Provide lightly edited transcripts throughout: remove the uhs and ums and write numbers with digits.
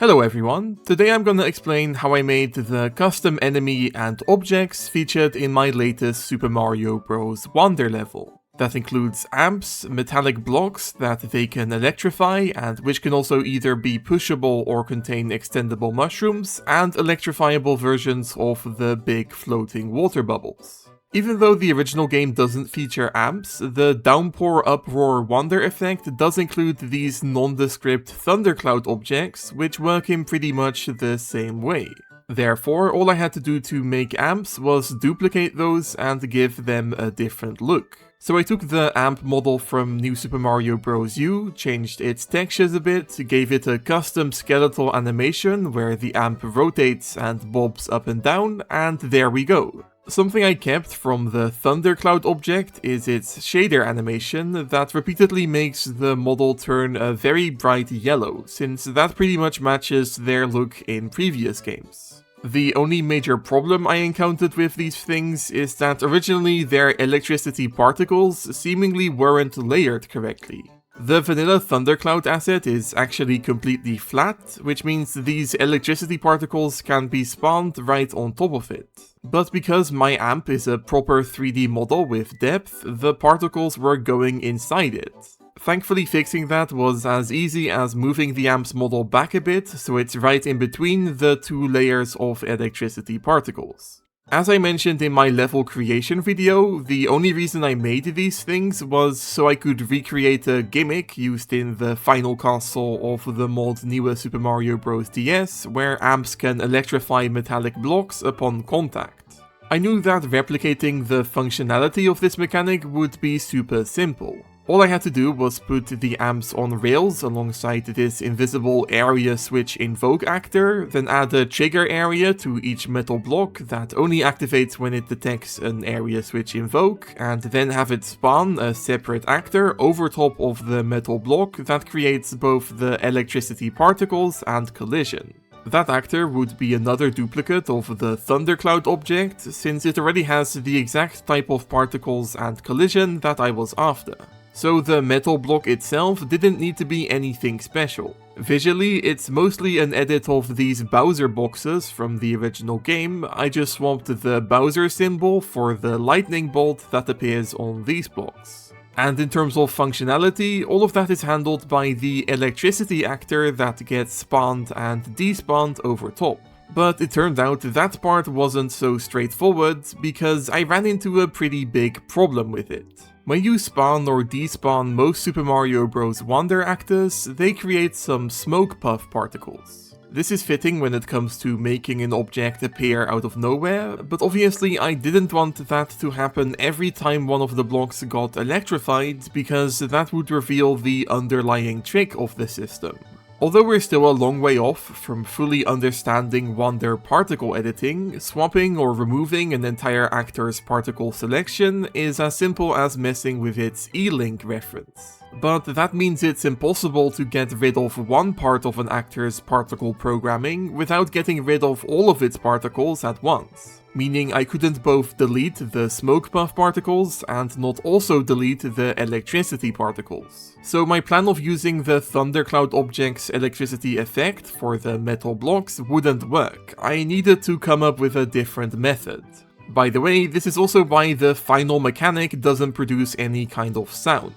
Hello everyone, today I'm gonna explain how I made the custom enemy and objects featured in my latest Super Mario Bros. Wonder level. That includes amps, metallic blocks that they can electrify and which can also either be pushable or contain extendable mushrooms, and electrifiable versions of the big floating water bubbles. Even though the original game doesn't feature amps, the Downpour Uproar Wonder effect does include these nondescript thundercloud objects, which work in pretty much the same way. Therefore, all I had to do to make amps was duplicate those and give them a different look. So I took the amp model from New Super Mario Bros. U, changed its textures a bit, gave it a custom skeletal animation where the amp rotates and bobs up and down, and there we go. Something I kept from the Thundercloud object is its shader animation that repeatedly makes the model turn a very bright yellow, since that pretty much matches their look in previous games. The only major problem I encountered with these things is that originally their electricity particles seemingly weren't layered correctly. The vanilla Thundercloud asset is actually completely flat, which means these electricity particles can be spawned right on top of it. But because my amp is a proper 3D model with depth, the particles were going inside it. Thankfully, fixing that was as easy as moving the amp's model back a bit so it's right in between the two layers of electricity particles. As I mentioned in my level creation video, the only reason I made these things was so I could recreate a gimmick used in the final castle of the mod newer Super Mario Bros. DS, where amps can electrify metallic blocks upon contact. I knew that replicating the functionality of this mechanic would be super simple. All I had to do was put the amps on rails alongside this invisible area switch invoke actor, then add a trigger area to each metal block that only activates when it detects an area switch invoke, and then have it spawn a separate actor over top of the metal block that creates both the electricity particles and collision. That actor would be another duplicate of the Thundercloud object, since it already has the exact type of particles and collision that I was after. So the metal block itself didn't need to be anything special. Visually, it's mostly an edit of these Bowser boxes from the original game. I just swapped the Bowser symbol for the lightning bolt that appears on these blocks. And in terms of functionality, all of that is handled by the electricity actor that gets spawned and despawned over top. But it turned out that part wasn't so straightforward because I ran into a pretty big problem with it. When you spawn or despawn most Super Mario Bros. Wonder actors, they create some smoke puff particles. This is fitting when it comes to making an object appear out of nowhere, but obviously I didn't want that to happen every time one of the blocks got electrified, because that would reveal the underlying trick of the system. Although we're still a long way off from fully understanding Wonder particle editing, swapping or removing an entire actor's particle selection is as simple as messing with its E-Link reference. But that means it's impossible to get rid of one part of an actor's particle programming without getting rid of all of its particles at once. Meaning I couldn't both delete the smoke puff particles and not also delete the electricity particles. So my plan of using the Thundercloud object's electricity effect for the metal blocks wouldn't work. I needed to come up with a different method. By the way, this is also why the final mechanic doesn't produce any kind of sound.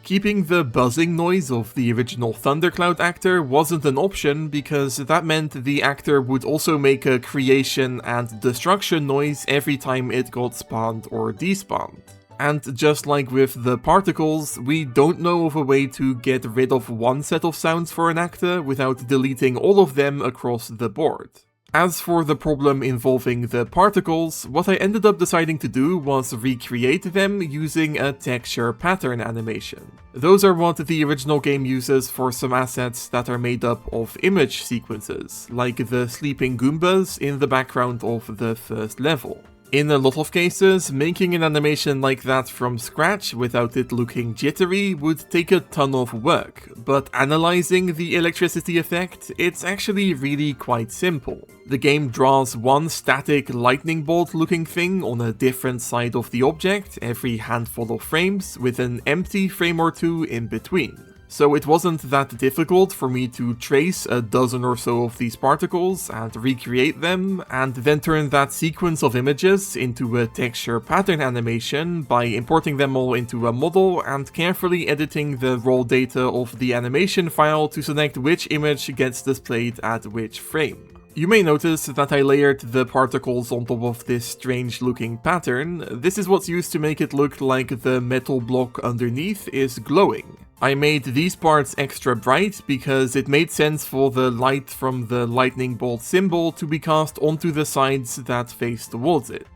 Keeping the buzzing noise of the original Thundercloud actor wasn't an option because that meant the actor would also make a creation and destruction noise every time it got spawned or despawned. And just like with the particles, we don't know of a way to get rid of one set of sounds for an actor without deleting all of them across the board. As for the problem involving the particles, what I ended up deciding to do was recreate them using a texture pattern animation. Those are what the original game uses for some assets that are made up of image sequences, like the sleeping Goombas in the background of the first level. In a lot of cases, making an animation like that from scratch without it looking jittery would take a ton of work, but analyzing the electricity effect, it's actually really quite simple. The game draws one static lightning bolt looking thing on a different side of the object every handful of frames, with an empty frame or two in between. So it wasn't that difficult for me to trace a dozen or so of these particles and recreate them, and then turn that sequence of images into a texture pattern animation by importing them all into a model and carefully editing the raw data of the animation file to select which image gets displayed at which frame. You may notice that I layered the particles on top of this strange looking pattern. This is what's used to make it look like the metal block underneath is glowing. I made these parts extra bright because it made sense for the light from the lightning bolt symbol to be cast onto the sides that face towards it.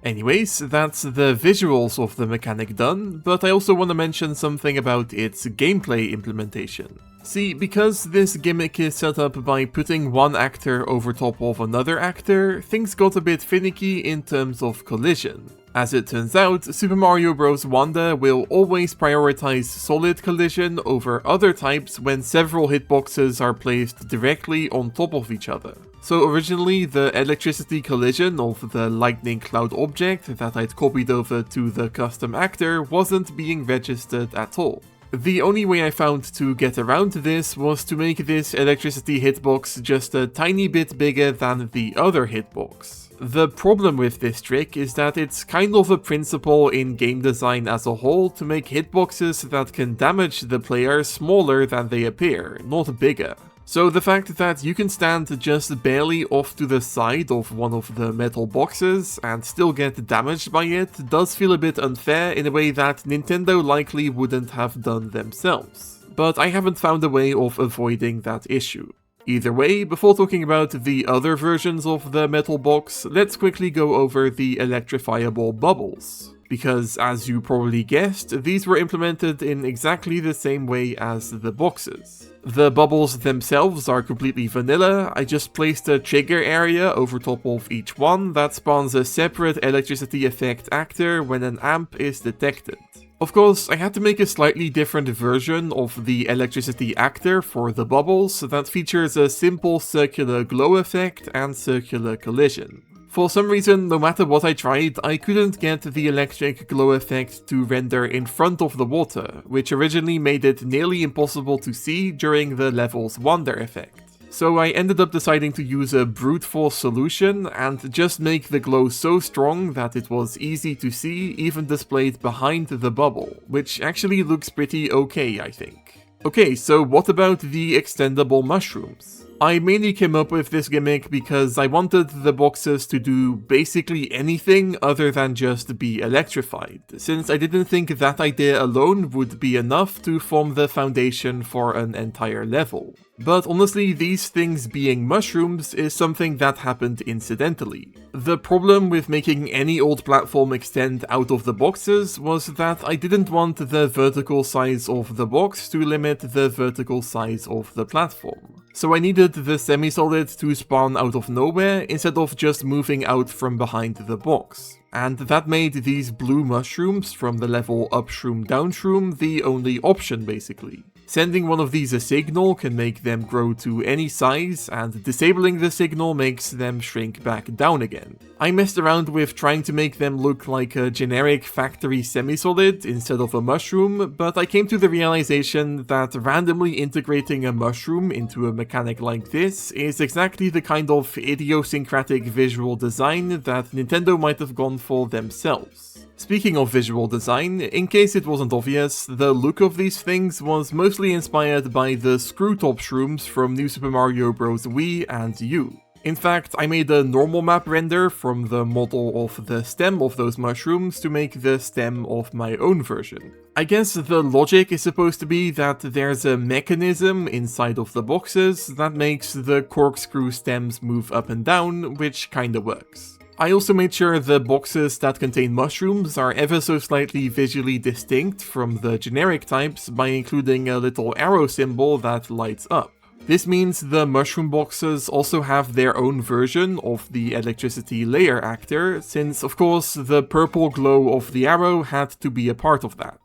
Anyways, that's the visuals of the mechanic done, but I also want to mention something about its gameplay implementation. See, because this gimmick is set up by putting one actor over top of another actor, things got a bit finicky in terms of collision. As it turns out, Super Mario Bros. Wonder will always prioritize solid collision over other types when several hitboxes are placed directly on top of each other. So originally, the electricity collision of the lightning cloud object that I'd copied over to the custom actor wasn't being registered at all. The only way I found to get around this was to make this electricity hitbox just a tiny bit bigger than the other hitbox. The problem with this trick is that it's kind of a principle in game design as a whole to make hitboxes that can damage the player smaller than they appear, not bigger. So the fact that you can stand just barely off to the side of one of the metal boxes and still get damaged by it does feel a bit unfair in a way that Nintendo likely wouldn't have done themselves. But I haven't found a way of avoiding that issue. Either way, before talking about the other versions of the metal box, let's quickly go over the electrifiable bubbles. Because, as you probably guessed, these were implemented in exactly the same way as the boxes. The bubbles themselves are completely vanilla. I just placed a trigger area over top of each one that spawns a separate electricity effect actor when an amp is detected. Of course, I had to make a slightly different version of the electricity actor for the bubbles that features a simple circular glow effect and circular collision. For some reason, no matter what I tried, I couldn't get the electric glow effect to render in front of the water, which originally made it nearly impossible to see during the level's wonder effect. So I ended up deciding to use a brute force solution and just make the glow so strong that it was easy to see even displayed behind the bubble, which actually looks pretty okay, I think. Okay, so what about the extendable mushrooms? I mainly came up with this gimmick because I wanted the boxes to do basically anything other than just be electrified, since I didn't think that idea alone would be enough to form the foundation for an entire level. But honestly, these things being mushrooms is something that happened incidentally. The problem with making any old platform extend out of the boxes was that I didn't want the vertical size of the box to limit the vertical size of the platform. So I needed the semi-solid to spawn out of nowhere instead of just moving out from behind the box. And that made these blue mushrooms from the level up shroom down shroom the only option basically. Sending one of these a signal can make them grow to any size, and disabling the signal makes them shrink back down again. I messed around with trying to make them look like a generic factory semi-solid instead of a mushroom, but I came to the realization that randomly integrating a mushroom into a mechanic like this is exactly the kind of idiosyncratic visual design that Nintendo might have gone for themselves. Speaking of visual design, in case it wasn't obvious, the look of these things was mostly inspired by the screw-top shrooms from New Super Mario Bros. Wii and U. In fact, I made a normal map render from the model of the stem of those mushrooms to make the stem of my own version. I guess the logic is supposed to be that there's a mechanism inside of the boxes that makes the corkscrew stems move up and down, which kinda works. I also made sure the boxes that contain mushrooms are ever so slightly visually distinct from the generic types by including a little arrow symbol that lights up. This means the mushroom boxes also have their own version of the electricity layer actor, since of course the purple glow of the arrow had to be a part of that.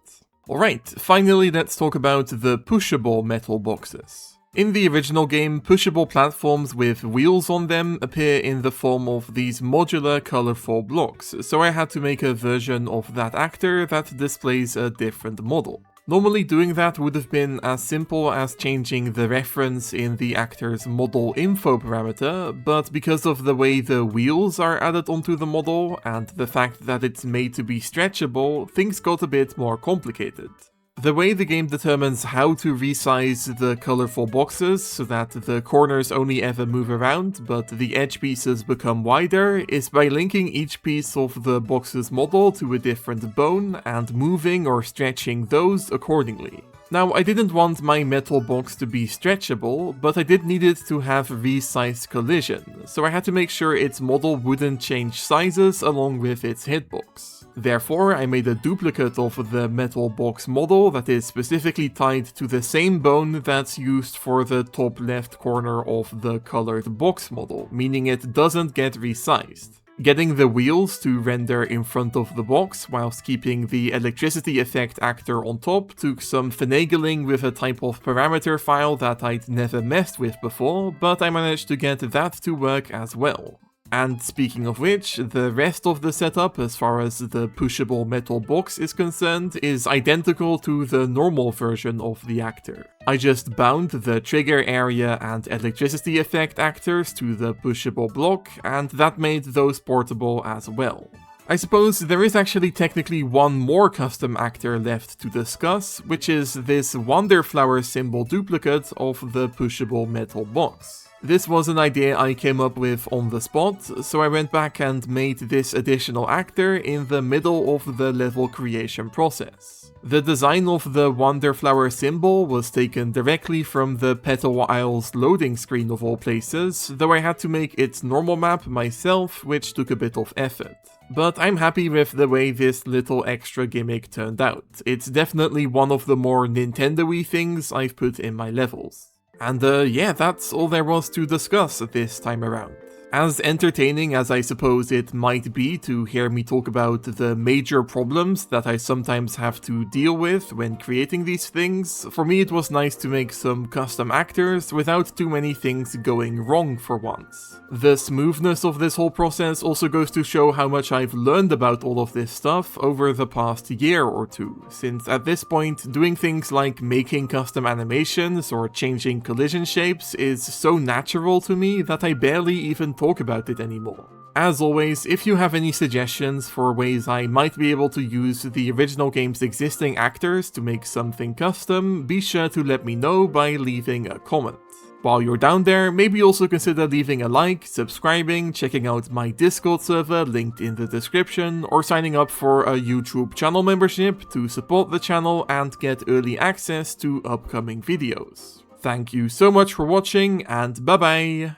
Alright, finally let's talk about the pushable metal boxes. In the original game, pushable platforms with wheels on them appear in the form of these modular colorful blocks, so I had to make a version of that actor that displays a different model. Normally doing that would have been as simple as changing the reference in the actor's model info parameter, but because of the way the wheels are added onto the model and the fact that it's made to be stretchable, things got a bit more complicated. The way the game determines how to resize the colorful boxes so that the corners only ever move around but the edge pieces become wider is by linking each piece of the box's model to a different bone and moving or stretching those accordingly. Now, I didn't want my metal box to be stretchable, but I did need it to have resized collision, so I had to make sure its model wouldn't change sizes along with its hitbox. Therefore, I made a duplicate of the metal box model that is specifically tied to the same bone that's used for the top left corner of the colored box model, meaning it doesn't get resized. Getting the wheels to render in front of the box whilst keeping the electricity effect actor on top took some finagling with a type of parameter file that I'd never messed with before, but I managed to get that to work as well. And speaking of which, the rest of the setup as far as the pushable metal box is concerned is identical to the normal version of the actor. I just bound the trigger area and electricity effect actors to the pushable block, and that made those portable as well. I suppose there is actually technically one more custom actor left to discuss, which is this Wonderflower symbol duplicate of the pushable metal box. This was an idea I came up with on the spot, so I went back and made this additional actor in the middle of the level creation process. The design of the Wonderflower symbol was taken directly from the Petal Isles loading screen of all places, though I had to make its normal map myself, which took a bit of effort. But I'm happy with the way this little extra gimmick turned out. It's definitely one of the more Nintendo-y things I've put in my levels. And yeah, that's all there was to discuss this time around. As entertaining as I suppose it might be to hear me talk about the major problems that I sometimes have to deal with when creating these things, for me it was nice to make some custom actors without too many things going wrong for once. The smoothness of this whole process also goes to show how much I've learned about all of this stuff over the past year or two, since at this point doing things like making custom animations or changing collision shapes is so natural to me that I barely even talk about it anymore. As always, if you have any suggestions for ways I might be able to use the original game's existing actors to make something custom, be sure to let me know by leaving a comment. While you're down there, maybe also consider leaving a like, subscribing, checking out my Discord server linked in the description, or signing up for a YouTube channel membership to support the channel and get early access to upcoming videos. Thank you so much for watching, and bye bye!